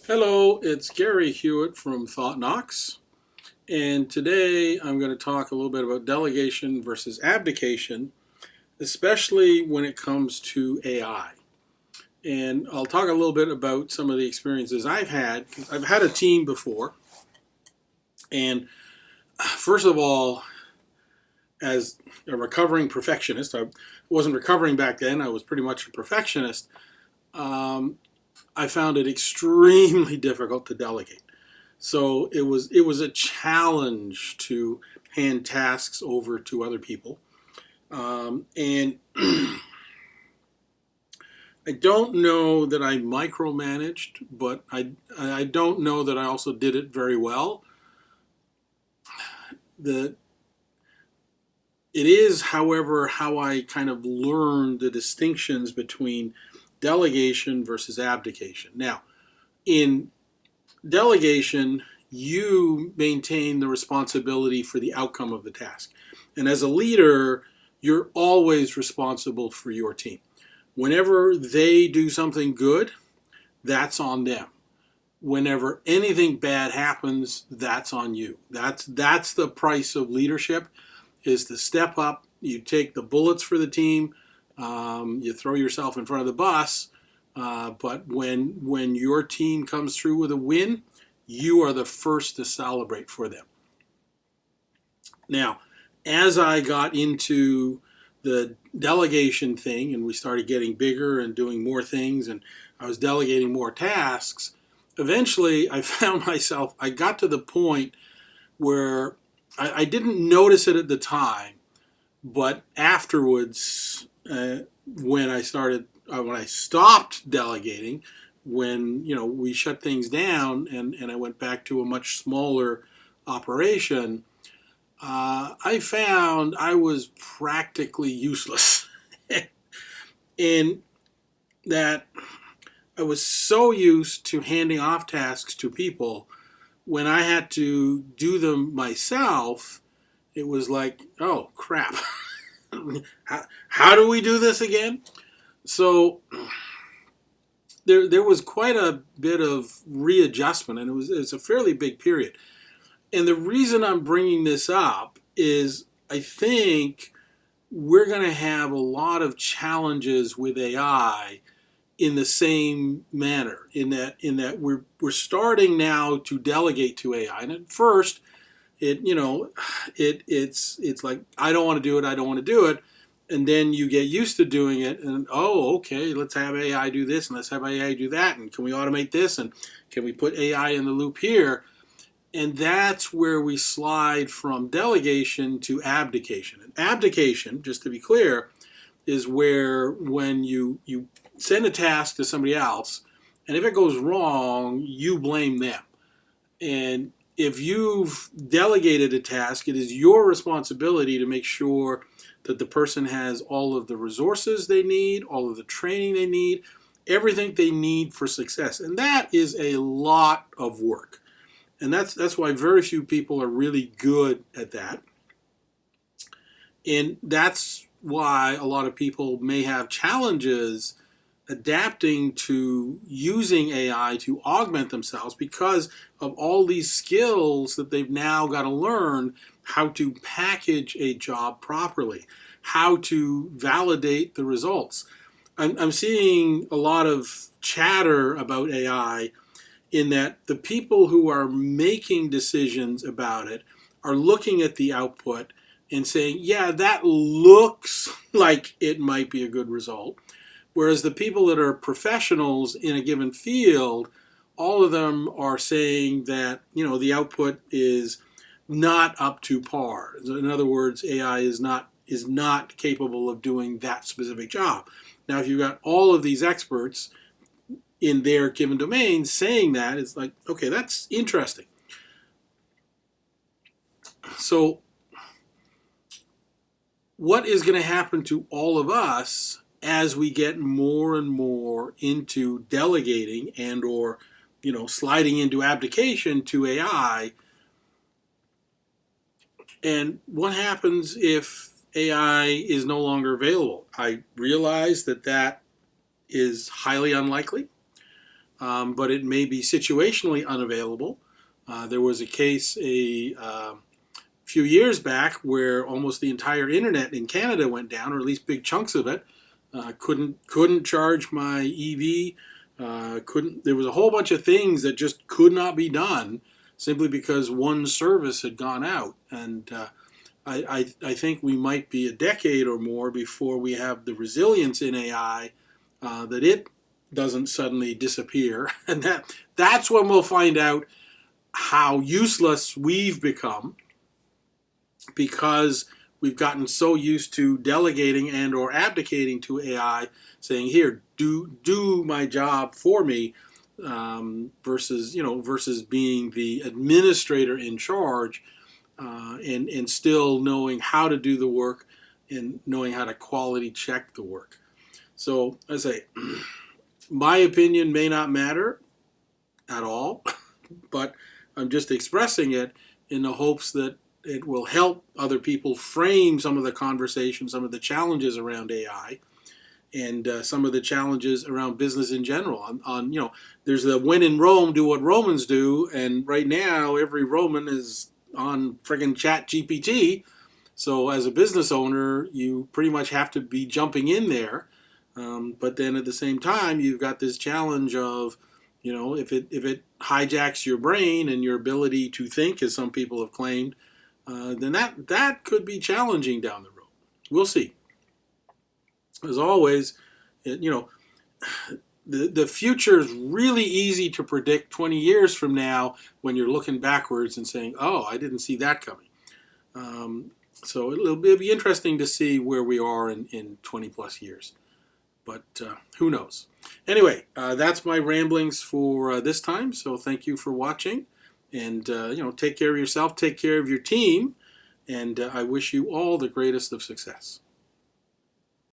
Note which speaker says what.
Speaker 1: Hello, it's Gary Hewitt from Thought Knox, and today I'm going to talk a little bit about delegation versus abdication, especially when it comes to AI. And I'll talk a little bit about some of the experiences I've had. I've had a team before, and first of all, as a recovering perfectionist, I wasn't recovering back then, I was pretty much a perfectionist. Um, I found it extremely difficult to delegate. So it was a challenge to hand tasks over to other people, and I don't know that I micromanaged, but I don't know that I also did it very well. The It is, however, how I kind of learned the distinctions between delegation versus abdication. Now, in delegation, you maintain the responsibility for the outcome of the task. And as a leader, you're always responsible for your team. Whenever they do something good, that's on them. Whenever anything bad happens, that's on you. That's the price of leadership, is to step up. You take the bullets for the team. You throw yourself in front of the bus. But when your team comes through with a win, you are the first to celebrate for them. Now, as I got into the delegation thing and we started getting bigger and doing more things and I was delegating more tasks, eventually I found myself, I got to the point where I didn't notice it at the time, but afterwards, when I stopped delegating, when we shut things down and I went back to a much smaller operation, I found I was practically useless, in that I was so used to handing off tasks to people. When I had to do them myself, it was like, oh crap, how do we do this again? So there was quite a bit of readjustment, and it's a fairly big period. And the reason I'm bringing this up is I think we're going to have a lot of challenges with AI in the same manner. In that we're starting now to delegate to AI, and at first it's like, I don't want to do it, I don't want to do it. And then you get used to doing it, and oh, okay, let's have AI do this, and let's have AI do that, and can we automate this, and can we put AI in the loop here? And that's where we slide from delegation to abdication. And abdication, just to be clear, is where when you send a task to somebody else, and if it goes wrong, you blame them. And if you've delegated a task, it is your responsibility to make sure that the person has all of the resources they need, all of the training they need, everything they need for success. And that is a lot of work. And that's why very few people are really good at that. And that's why a lot of people may have challenges adapting to using AI to augment themselves, because of all these skills that they've now got to learn how to package a job properly, how to validate the results. I'm seeing a lot of chatter about AI, in that the people who are making decisions about it are looking at the output and saying, yeah, that looks like it might be a good result. Whereas the people that are professionals in a given field, all of them are saying that, the output is not up to par. In other words, AI is not capable of doing that specific job. Now, if you've got all of these experts in their given domain saying that, it's like, okay, that's interesting. So what is going to happen to all of us as we get more and more into delegating and or sliding into abdication to AI? And what happens if AI is no longer available? I realize that is highly unlikely. but it may be situationally unavailable. There was a case a few years back where almost the entire internet in Canada went down, or at least big chunks of it. Couldn't charge my EV. Couldn't. There was a whole bunch of things that just could not be done simply because one service had gone out. And I think we might be a decade or more before we have the resilience in AI that it doesn't suddenly disappear, and that's when we'll find out how useless we've become, because we've gotten so used to delegating and or abdicating to AI, saying, here, do my job for me, versus being the administrator in charge, and still knowing how to do the work and knowing how to quality check the work. So I say, my opinion may not matter at all, but I'm just expressing it in the hopes that it will help other people frame some of the conversation, some of the challenges around AI, and some of the challenges around business in general. There's the when in Rome, do what Romans do, and right now every Roman is on friggin' Chat GPT. So as a business owner, you pretty much have to be jumping in there. But then at the same time, you've got this challenge of, if it hijacks your brain and your ability to think, as some people have claimed, then that could be challenging down the road. We'll see. As always, the future is really easy to predict 20 years from now when you're looking backwards and saying, oh, I didn't see that coming. So it'll be interesting to see where we are in 20 plus years. But who knows? Anyway, that's my ramblings for this time. So thank you for watching. And, take care of yourself, take care of your team. And I wish you all the greatest of success.